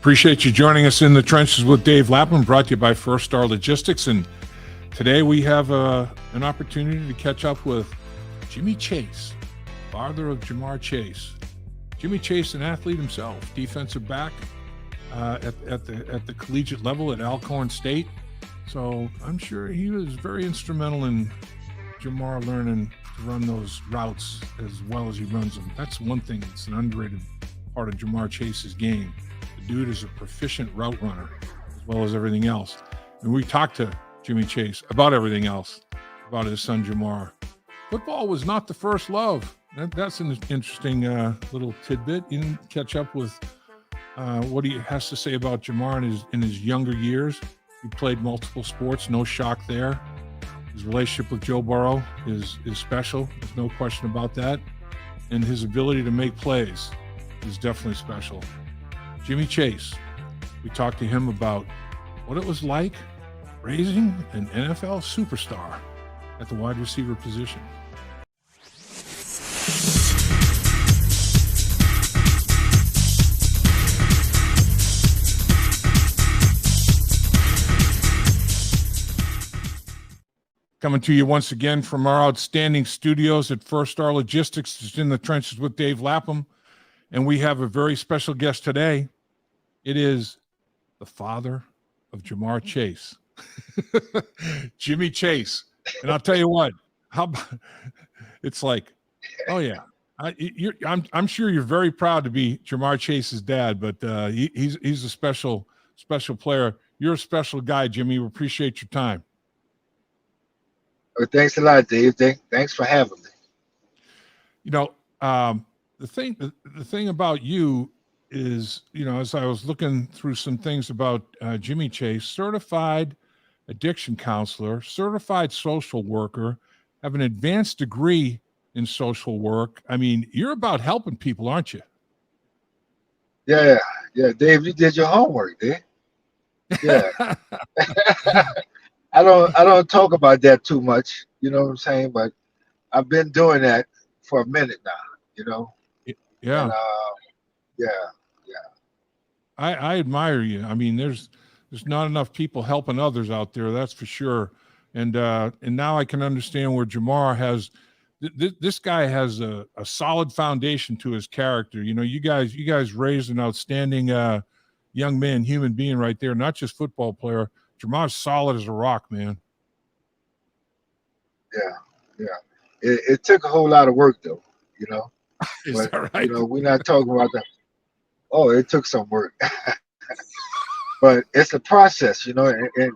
Appreciate you joining us in the trenches with Dave Lapham, brought to you by First Star Logistics. And today we have an opportunity to catch up with Jimmy Chase, father of Jamar Chase. Jimmy Chase, an athlete himself, defensive back at the collegiate level at Alcorn State. So I'm sure he was very instrumental in Jamar learning to run those routes as well as he runs them. That's one thing that's an underrated part of Jamar Chase's game. The dude is a proficient route runner as well as everything else. And we talked to Jimmy Chase about everything else, about his son Jamar. Football was not the first love. That's an interesting little tidbit. You can catch up with what he has to say about Jamar in his younger years. He played multiple sports, no shock there. His relationship with Joe Burrow is special. There's no question about that. And his ability to make plays is definitely special. Jimmy Chase, we talked to him about what it was like raising an NFL superstar at the wide receiver position. Coming to you once again from our outstanding studios at First Star Logistics. It's in the trenches with Dave Lapham. And we have a very special guest today. It is the father of Jamar Chase, Jimmy Chase. And I'll tell you what, it's like, oh yeah, I'm sure you're very proud to be Jamar Chase's dad, but he's a special player. You're a special guy, Jimmy. We appreciate your time. Well, thanks a lot, Dave. Thanks for having me. You know, the thing about you is, you know, as I was looking through some things about Jimmy Chase, certified addiction counselor, certified social worker, have an advanced degree in social work. I mean, you're about helping people, aren't you? Yeah, Dave, you did your homework, Dave. Yeah. I don't talk about that too much, you know what I'm saying? But I've been doing that for a minute now, you know? Yeah. And, yeah. I admire you. I mean, there's not enough people helping others out there, that's for sure. And now I can understand where Jamar has this guy has a solid foundation to his character. You know, you guys raised an outstanding young man, human being right there, not just football player. Jamar's solid as a rock, man. Yeah. It took a whole lot of work, though, you know. Is but, that right? You know, we're not talking about that. Oh, it took some work. But it's a process, you know, and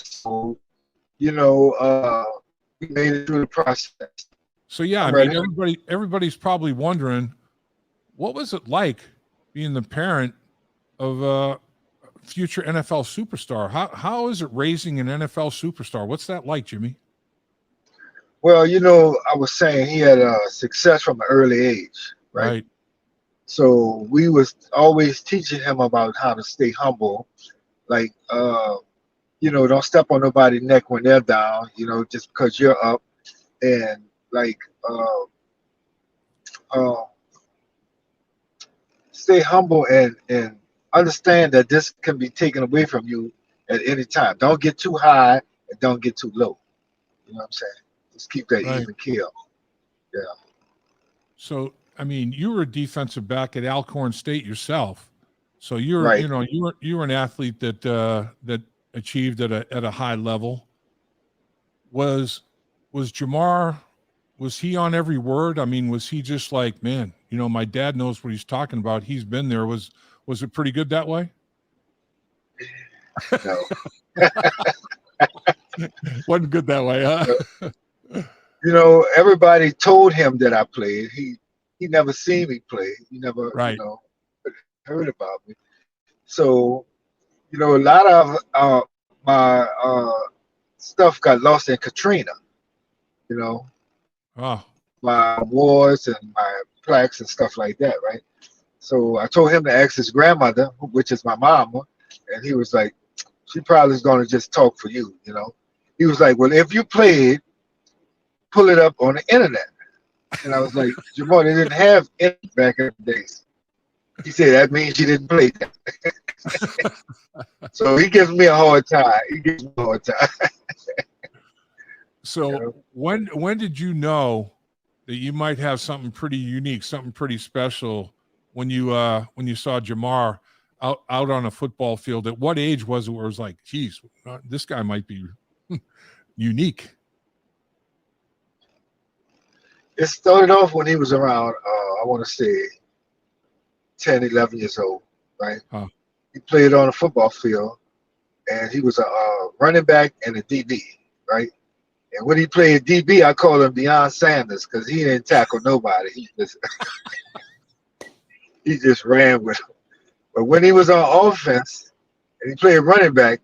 so, you know, we made it through the process. So, yeah, I mean, everybody's probably wondering, what was it like being the parent of a future NFL superstar? How is it raising an NFL superstar? What's that like, Jimmy? Well, you know, I was saying he had success from an early age, right? So we was always teaching him about how to stay humble, like, you know, don't step on nobody's neck when they're down, you know, just because you're up, and like, stay humble and understand that this can be taken away from you at any time. Don't get too high and don't get too low. You know what I'm saying? Just keep that even keel. Yeah. So, I mean, you were a defensive back at Alcorn State yourself. So you're, you know, you were an athlete that achieved at a high level. Was Jamar, was he on every word? I mean, was he just like, man, you know, my dad knows what he's talking about. He's been there. Was it pretty good that way? No. Wasn't good that way, huh? You know, everybody told him that I played. He never seen me play. He never, you know, heard about me. So, you know, a lot of my stuff got lost in Katrina. You know, my awards and my plaques and stuff like that, right? So I told him to ask his grandmother, which is my mama, and he was like, she probably is going to just talk for you, you know. He was like, well, if you played, pull it up on the internet. And I was like, Jamar, they didn't have internet back in the days. He said that means you didn't play that. So he gives me a hard time. He gives me a hard time. So when did you know that you might have something pretty unique, something pretty special when you saw Jamar out on a football field? At what age was it where it was like, geez, this guy might be unique? It started off when he was around, I want to say 10, 11 years old, right? Huh. He played on a football field, and he was a running back and a DB, right? And when he played DB, I called him Deion Sanders because he didn't tackle nobody. He just ran with him. But when he was on offense and he played running back,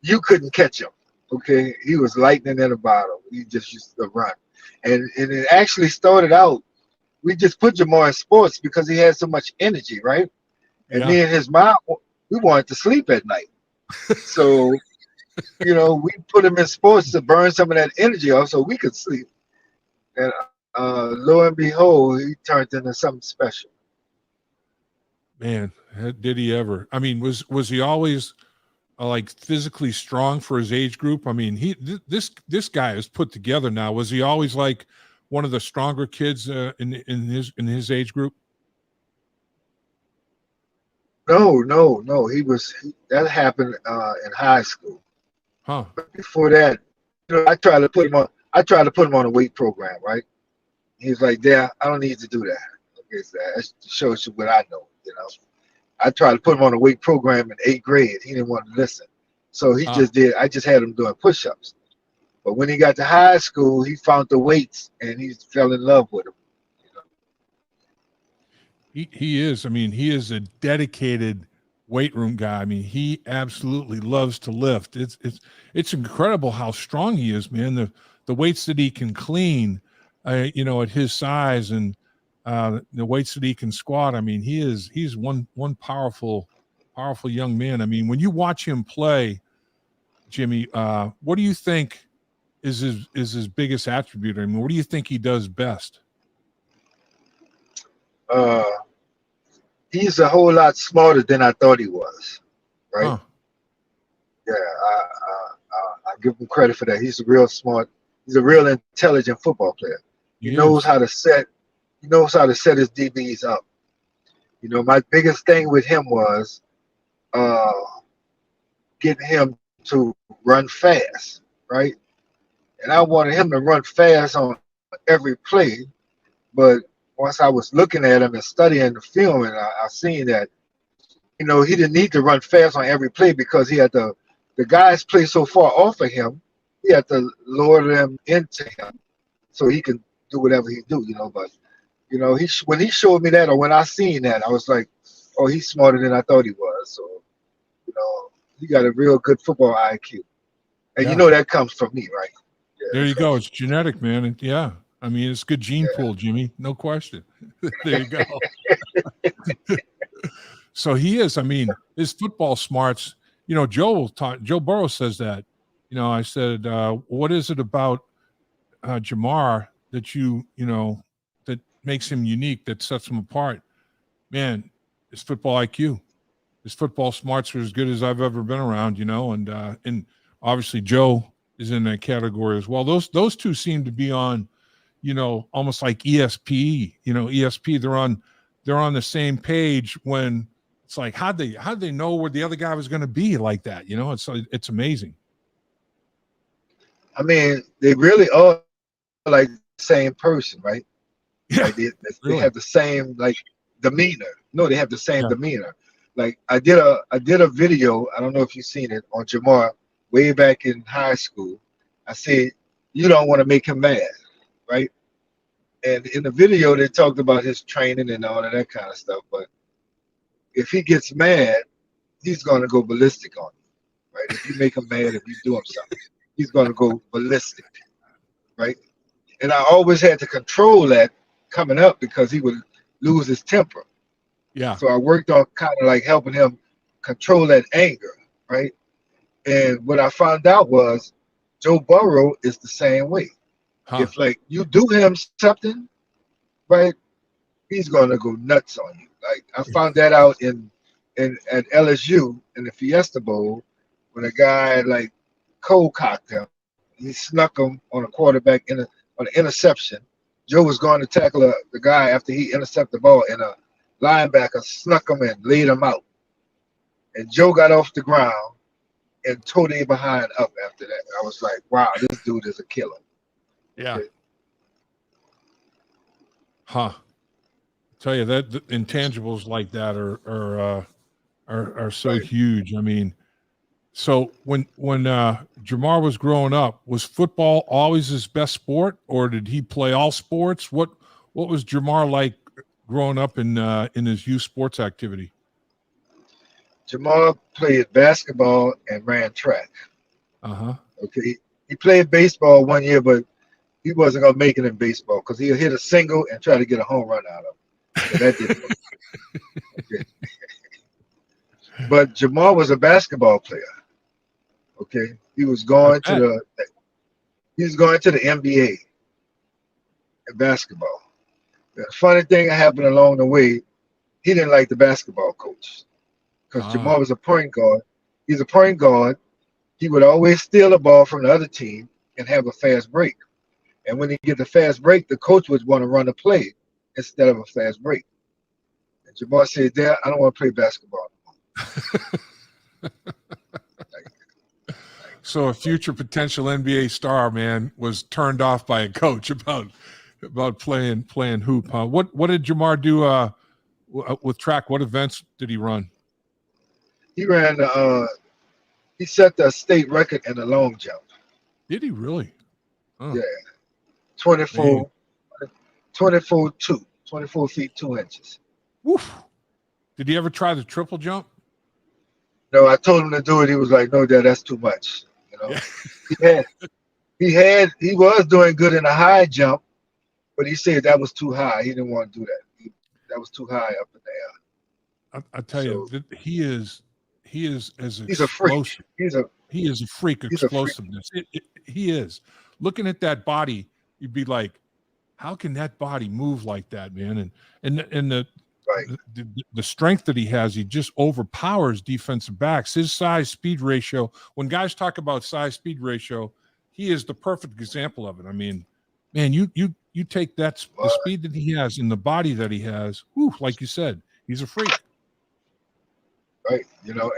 you couldn't catch him, okay? He was lightning in a bottle. He just used to run. And it actually started out, we just put Jamar in sports because he had so much energy, right? And me and his mom, we wanted to sleep at night. So, we put him in sports to burn some of that energy off so we could sleep. And lo and behold, he turned into something special. Man, did he ever? I mean, was he always like physically strong for his age group? I mean, this guy is put together now. Was he always like one of the stronger kids in his age group? No. That happened in high school. Huh. But before that, I tried to put him on a weight program, right? He's like, "Dad, I don't need to do that." Okay, so that shows you what I know, I tried to put him on a weight program in 8th grade. He didn't want to listen. So he just did. I just had him doing push-ups. But when he got to high school, he found the weights and he fell in love with them. He is. I mean, he is a dedicated weight room guy. I mean, he absolutely loves to lift. It's incredible how strong he is, man. The weights that he can clean, at his size, and the weights that he can squat. I mean, he's one powerful young man. I mean, when you watch him play, Jimmy, what do you think is his biggest attribute? I mean, what do you think he does best? He's a whole lot smarter than I thought he was, right? Huh. Yeah, I give him credit for that. He's a real smart. He's a real intelligent football player. He knows how to set his DBs up. My biggest thing with him was getting him to run fast, right? And I wanted him to run fast on every play, but once I was looking at him and studying the film, and I seen that, he didn't need to run fast on every play because he had the guys play so far off of him, he had to lower them into him so he can do whatever he do, But when he showed me that, or when I seen that, I was like, oh, he's smarter than I thought he was. So, he got a real good football IQ, and that comes from me, right? Yeah, there you go. It's genetic, man. And I mean, it's good gene pool, Jimmy. No question. There you go. So he is. I mean, his football smarts. Joe Burrow says that. I said, what is it about Jamar that that makes him unique, that sets him apart? Man, his football IQ, his football smarts are as good as I've ever been around. And obviously Joe is in that category as well. Those two seem to be on, almost like ESP. ESP. They're on the same page when it's like how'd they know where the other guy was going to be like that? It's amazing. I mean, they really are like the same person, right? Yeah, like they really. have the same demeanor. No, they have the same demeanor. Like I did a video. I don't know if you've seen it on Jamar way back in high school. I said, you don't want to make him mad, right? And in the video, they talked about his training and all of that kind of stuff. But if he gets mad, he's going to go ballistic on you, right? If you make him mad, if you do him something, he's going to go ballistic, right? And I always had to control that coming up because he would lose his temper. Yeah. So I worked on kind of like helping him control that anger, right? And what I found out was Joe Burrow is the same way. If like you do him something, right, he's gonna go nuts on you. Like I found that out at LSU in the Fiesta Bowl when a guy like cold cocked him. He snuck him on a quarterback on an interception. Joe was going to tackle the guy after he intercepted the ball, and a linebacker snuck him and laid him out. And Joe got off the ground and tore their behind up after that. I was like, wow, this dude is a killer. Yeah. Okay. Huh. I tell you that the intangibles like that are so right. Huge. I mean, so when Jamar was growing up, was football always his best sport, or did he play all sports? What was Jamar like growing up in his youth sports activity? Jamar played basketball and ran track. Uh-huh. Okay. He played baseball one year, but he wasn't gonna make it in baseball because he'll hit a single and try to get a home run out of it. So that didn't work. Okay. But Jamar was a basketball player. Okay. He was going to the NBA in basketball. The funny thing that happened along the way, he didn't like the basketball coach. Because Jamar was a point guard. He's a point guard. He would always steal the ball from the other team and have a fast break. And when he get the fast break, the coach would want to run a play instead of a fast break. And Jamar said, Dad, I don't want to play basketball anymore. So a future potential NBA star, man, was turned off by a coach about playing hoop. Huh? What did Jamar do with track? What events did he run? He ran. He set the state record in the long jump. Did he really? Oh. Yeah, 24 feet 2 inches. Woof. Did he ever try the triple jump? No, I told him to do it. He was like, "No, Dad, that's too much." You know, he was doing good in a high jump, but he said that was too high. He didn't want to do that. That was too high up in the air. I tell you, he is as he's a freak. He is a freak explosiveness. He is. Looking at that body, you'd be like, how can that body move like that, man? And the strength that he has, he just overpowers defensive backs. His size-speed ratio, when guys talk about size-speed ratio, he is the perfect example of it. I mean, man, you take the speed that he has and the body that he has, like you said, he's a freak. Right, you know,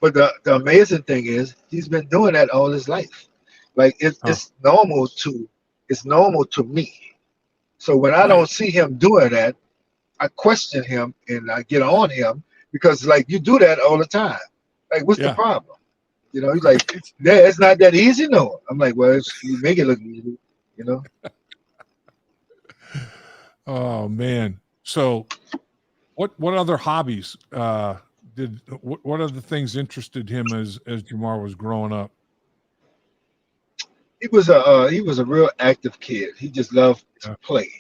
but the amazing thing is he's been doing that all his life. Like it's normal to me. So when I don't see him doing that, I question him and I get on him because like you do that all the time. Like what's the problem? You know, he's like, yeah, it's not that easy. No, I'm like, well, you make it look easy. You know. Oh man. So what other hobbies what other things interested him as Jamar was growing up? He was a real active kid. He just loved to play.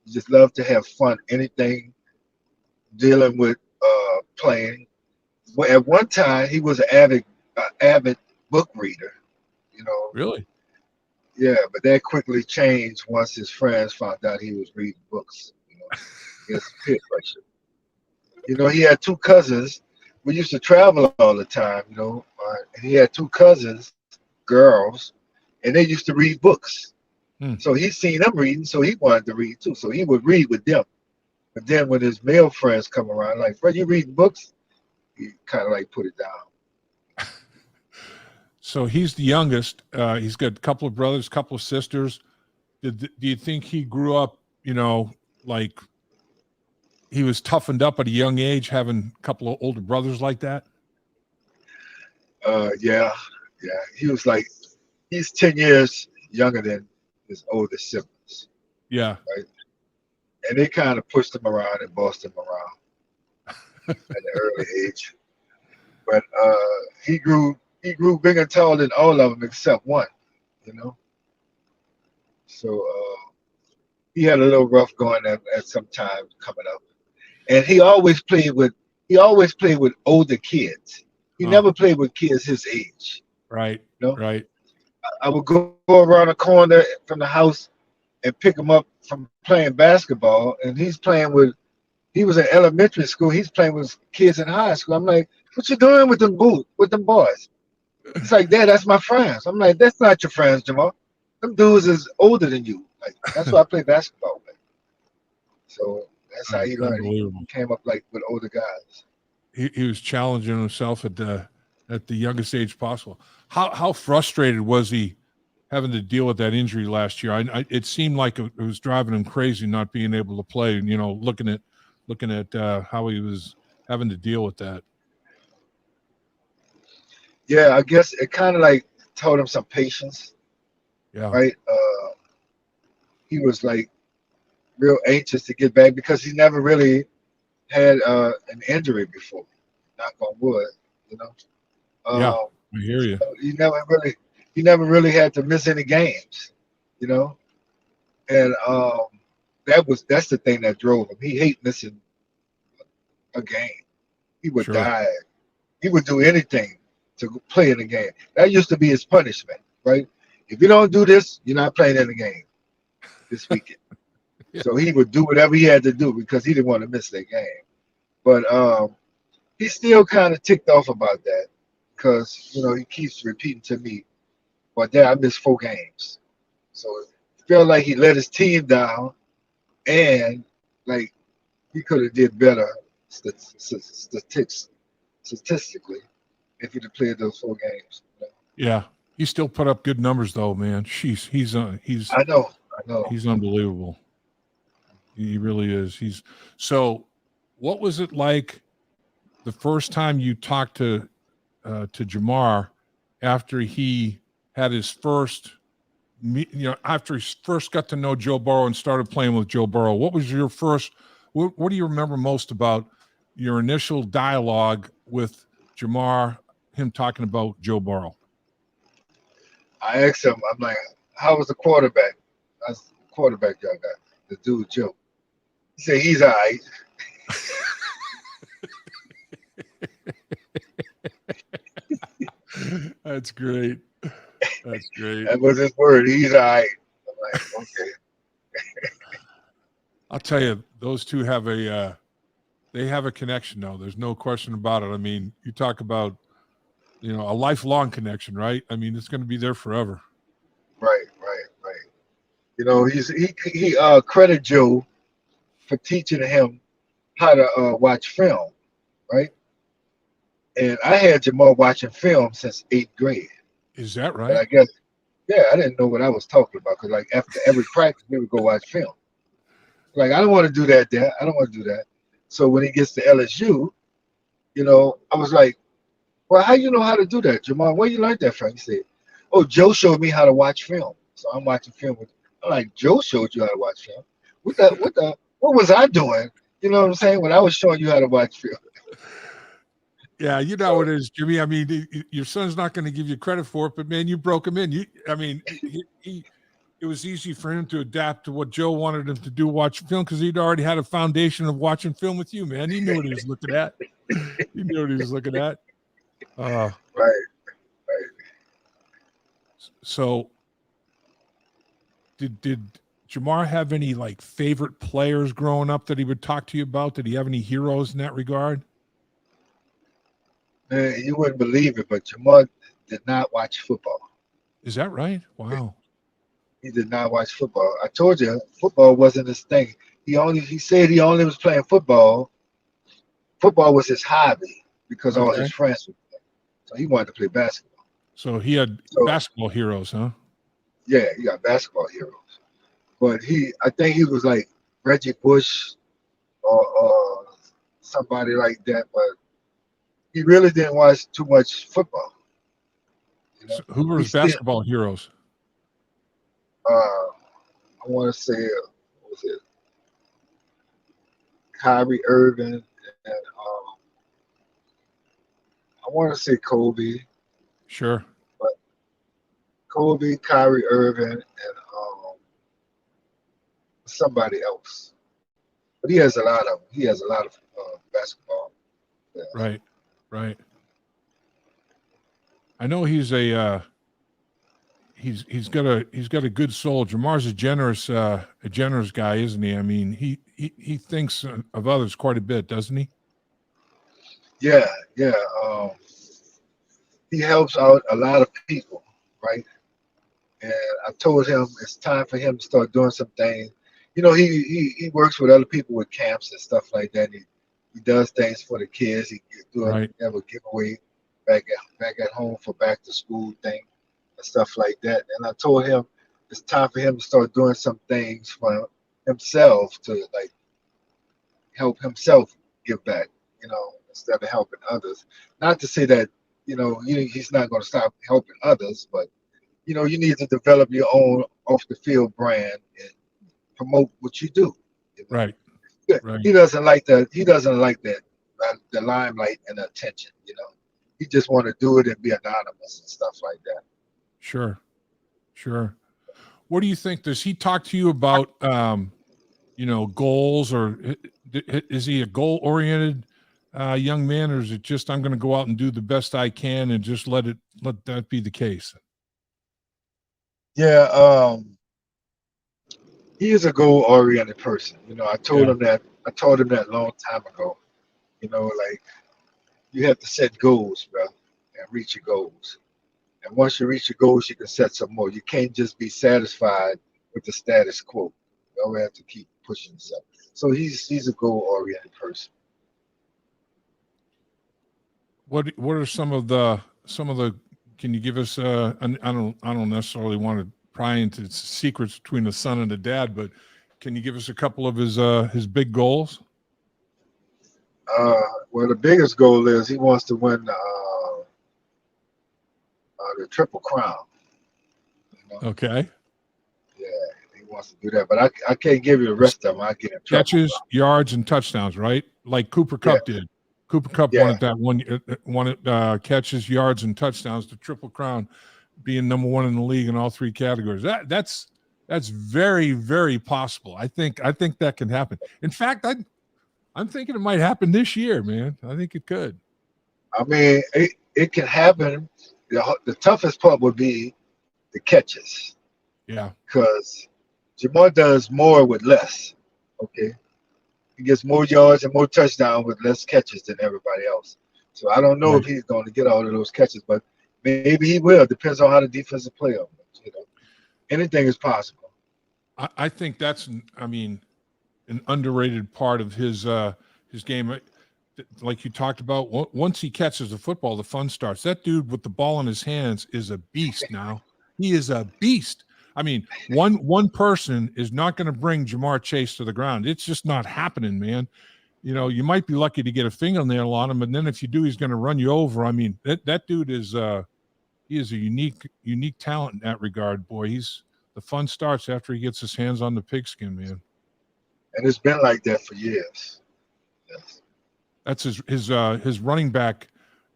He just loved to have fun. Anything dealing with playing. Well, at one time, he was an avid book reader. You know. Really? Yeah, but that quickly changed once his friends found out he was reading books. You know, against peer pressure. You know, he had two cousins. We used to travel all the time, you know, and he had two cousins, girls, and they used to read books. So he seen them reading, so he wanted to read too. So he would read with them. But then when his male friends come around, like, Fred, you reading books? He kind of like put it down. So he's the youngest. He's got a couple of brothers, a couple of sisters. Do you think he grew up, you know, like he was toughened up at a young age, having a couple of older brothers like that? Yeah. He was like, he's 10 years younger than his oldest siblings. Yeah. Right? And they kind of pushed him around and bossed him around at an early age. But he grew big and tall than all of them except one, you know. So he had a little rough going at some time coming up. And he always played with older kids. He never played with kids his age. Right. You know? Right. I would go around the corner from the house and pick him up from playing basketball, and he's playing with he was in elementary school. He's playing with kids in high school. I'm like, what you doing with them with them boys? He's like, Dad, that's my friends. I'm like, that's not your friends, Jamal. Them dudes is older than you. Like, that's why I play basketball with. So that's how he learned. He came up like with older guys. He was challenging himself at the youngest age possible. How frustrated was he having to deal with that injury last year? It seemed like it was driving him crazy not being able to play. You know, looking at how he was having to deal with that. Yeah, I guess it kind of like taught him some patience. Yeah. Right. He was like real anxious to get back because he never really had an injury before. Knock on wood, you know. Yeah, I hear you. So he never really had to miss any games, you know. And that's the thing that drove him. He hated missing a game. He would die. He would do anything to play in the game. That used to be his punishment, right? If you don't do this, you're not playing in the game this weekend. Yeah. So he would do whatever he had to do because he didn't want to miss that game. But he still kind of ticked off about that because, you know, he keeps repeating to me, well, Dad, I missed 4 games. So it felt like he let his team down and, like, he could have did better statistically if he'd have played those 4 games. You know? Yeah. He still put up good numbers, though, man. He's I know. He's unbelievable. He really is. So what was it like the first time you talked to Jamar after he had his first, after he first got to know Joe Burrow and started playing with Joe Burrow? What was your first, what do you remember most about your initial dialogue with Jamar, him talking about Joe Burrow? I asked him, I'm like, how was the quarterback? I was the quarterback y'all got, the dude Joe. He said, he's all right. That's great. That's great. That was his word. He's all right. I'm like, okay. I'll tell you, those two have a connection, though. There's no question about it. I mean, you talk about, a lifelong connection, right? I mean, it's going to be there forever. Right. You know, he credit Joe for teaching him how to watch film, right? And I had Jamal watching film since 8th grade. Is that right? And I guess, yeah, I didn't know what I was talking about because, like, after every practice, we would go watch film. Like, I don't want to do that there. I don't want to do that. So when he gets to LSU, I was like, well, how you know how to do that, Jamal? Where you learned that from? He said, oh, Joe showed me how to watch film. So I'm watching film with him. I'm like, Joe showed you how to watch film? What was I doing? You know what I'm saying? When I was showing you how to watch film. Yeah, you know what it is, Jimmy. I mean, your son's not going to give you credit for it, but man, you broke him in. It was easy for him to adapt to what Joe wanted him to do, watch film, because he'd already had a foundation of watching film with you, man. He knew what he was looking at. Right. So, did Jamar have any like favorite players growing up that he would talk to you about? Did he have any heroes in that regard? Man, you wouldn't believe it, but Jamar did not watch football. Is that right? Wow. He did not watch football. I told you, football wasn't his thing. He said he only was playing football. Football was his hobby because all his friends were playing. So he wanted to play basketball. So he had basketball heroes, huh? Yeah, he got basketball heroes. But I think he was like Reggie Bush or somebody like that. But he really didn't watch too much football. So who were his basketball heroes? I want to say, what was it? Kyrie Irving, and I want to say Kobe. Sure. But Kobe, Kyrie Irving, and somebody else. But he has a lot of basketball. Yeah. Right. I know he's he's got a good soul. Jamar's a generous guy, isn't he? I mean, he he thinks of others quite a bit, doesn't he? Yeah. He helps out a lot of people, right? And I told him it's time for him to start doing some things. He works with other people with camps and stuff like that. He does things for the kids. He have a giveaway back at home for back to school thing and stuff like that. And I told him it's time for him to start doing some things for himself to like help himself give back, instead of helping others. Not to say that, he's not going to stop helping others, but you need to develop your own off the field brand and promote what you do. Right. He doesn't like that. He doesn't like that the limelight and the attention. He just want to do it and be anonymous and stuff like that. Sure. What do you think? Does he talk to you about goals, or is he a goal-oriented young man, or is it just I'm going to go out and do the best I can and just let that be the case? Yeah, he is a goal-oriented person. I told him that a long time ago. Like you have to set goals, bro, and reach your goals. And once you reach your goals, you can set some more. You can't just be satisfied with the status quo. You always have to keep pushing yourself. So he's a goal-oriented person. What are some of the? Can you give us? I don't necessarily want to pry into secrets between the son and the dad, but can you give us a couple of his big goals? Well, the biggest goal is he wants to win the Triple Crown. Okay. Yeah, he wants to do that, but I can't give you the rest of them. I get in trouble. Catches, yards, and touchdowns, right? Like Cooper Kupp did. Cooper Kupp wanted that one. Catches, yards, and touchdowns. The Triple Crown, being number one in the league in all three categories. That's very, very possible. I think that can happen. In fact, I'm thinking it might happen this year, man. I think it could. I mean, it can happen. The toughest part would be the catches. Yeah. Because Jamar does more with less. Okay. He gets more yards and more touchdowns with less catches than everybody else. So I don't know if he's going to get all of those catches, but maybe he will. Depends on how the defensive play him. Anything is possible. I think that's, an underrated part of his game. Like you talked about, once he catches the football, the fun starts. That dude with the ball in his hands is a beast now. He is a beast. I mean, one person is not going to bring Jamar Chase to the ground. It's just not happening, man. You might be lucky to get a fingernail on him, and then if you do, he's going to run you over. I mean, that dude is he is a unique talent in that regard, boy. The fun starts after he gets his hands on the pigskin, man. And it's been like that for years. Yes. That's his running back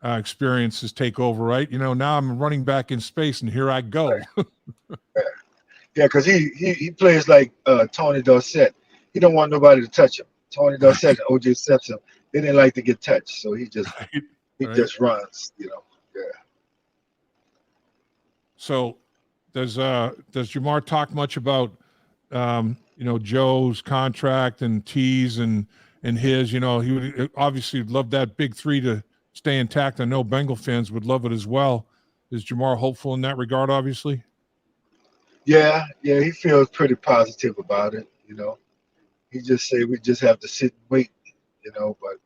experiences take over, right? Now I'm running back in space, and here I go. Yeah, because he plays like Tony Dorsett. He don't want nobody to touch him. Tony Dorsett and O.J. Simpson, they didn't like to get touched, so he just just runs. Yeah. So does Jamar talk much about Joe's contract and T's and his? He would obviously love that big three to stay intact. I know Bengal fans would love it as well. Is Jamar hopeful in that regard? Obviously. Yeah, he feels pretty positive about it. He just say we just have to sit and wait. But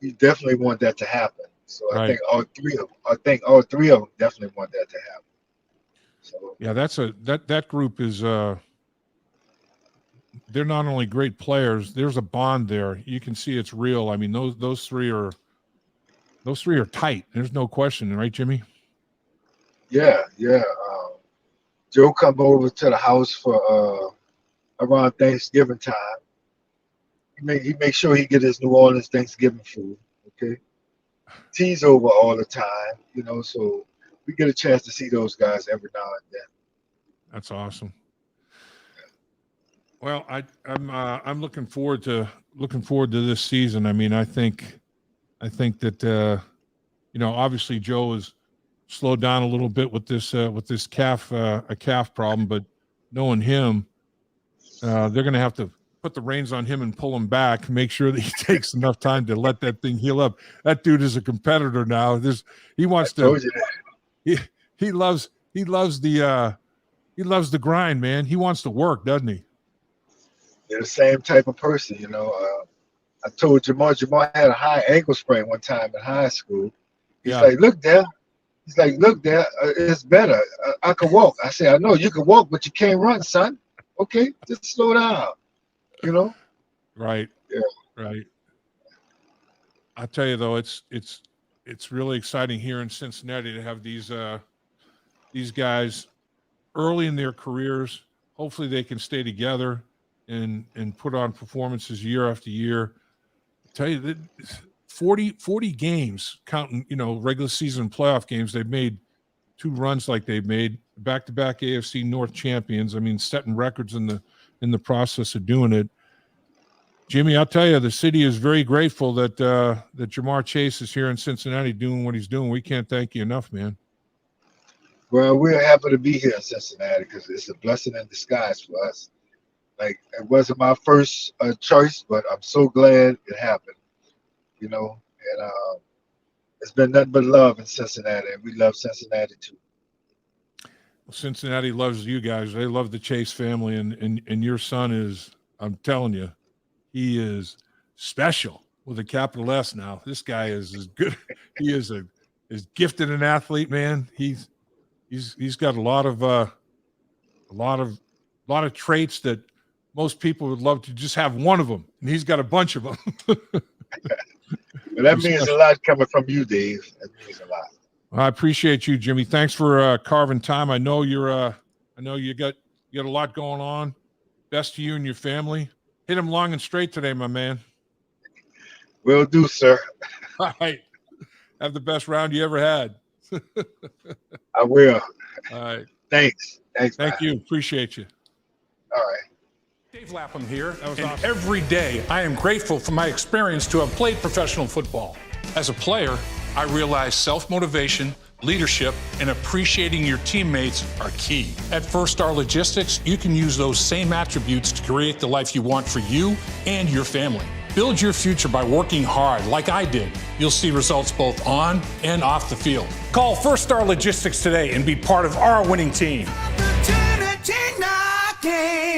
he definitely want that to happen. So I think all three of them definitely want that to happen. So yeah, that group is they're not only great players. There's a bond there. You can see it's real. I mean, those three are tight. There's no question, right, Jimmy? Yeah. Joe come over to the house for around Thanksgiving time. He make sure he get his New Orleans Thanksgiving food. Okay, T's over all the time. So we get a chance to see those guys every now and then. That's awesome. Well, I'm looking forward to this season. I mean, I think that obviously Joe is slowed down a little bit with this calf problem, but knowing him, they're going to have to put the reins on him and pull him back. Make sure that he takes enough time to let that thing heal up. That dude is a competitor now. He wants to. He loves the grind, man. He wants to work, doesn't he? They're the same type of person, you know. I told Jamar had a high ankle sprain one time in high school. He's like, look there. He's like, look there. It's better. I can walk. I said, I know you can walk, but you can't run, son. Okay, just slow down. You know. Right. Yeah. Right. I tell you though, it's really exciting here in Cincinnati to have these guys early in their careers. Hopefully, they can stay together and put on performances year after year. I tell you that 40 Games, counting, you know, regular season playoff games, they've made 2 runs like they've made, back-to-back AFC North champions. I mean, setting records in the process of doing it. Jimmy, I'll tell you, the city is very grateful that Jamar Chase is here in Cincinnati doing what he's doing. We can't thank you enough, man. Well, we're happy to be here in Cincinnati because it's a blessing in disguise for us. Like, it wasn't my first choice, but I'm so glad it happened, you know. And it's been nothing but love in Cincinnati, and we love Cincinnati too. Well, Cincinnati loves you guys. They love the Chase family, and your son is, I'm telling you, he is special with a capital S now. This guy is as good. He is as gifted an athlete, man. He's got a lot of traits that most people would love to just have one of them, and he's got a bunch of them. Well, that means a lot coming from you, Dave. That means a lot. I appreciate you, Jimmy. Thanks for carving time. I know you got a lot going on. Best to you and your family. Hit him long and straight today, my man. Will do, sir. All right. Have the best round you ever had. I will. All right. Thanks. Thank you. Appreciate you. All right. Dave Lapham here, and awesome. Every day I am grateful for my experience to have played professional football. As a player, I realize self-motivation, leadership, and appreciating your teammates are key. At First Star Logistics, you can use those same attributes to create the life you want for you and your family. Build your future by working hard like I did. You'll see results both on and off the field. Call First Star Logistics today and be part of our winning team. Opportunity knocking.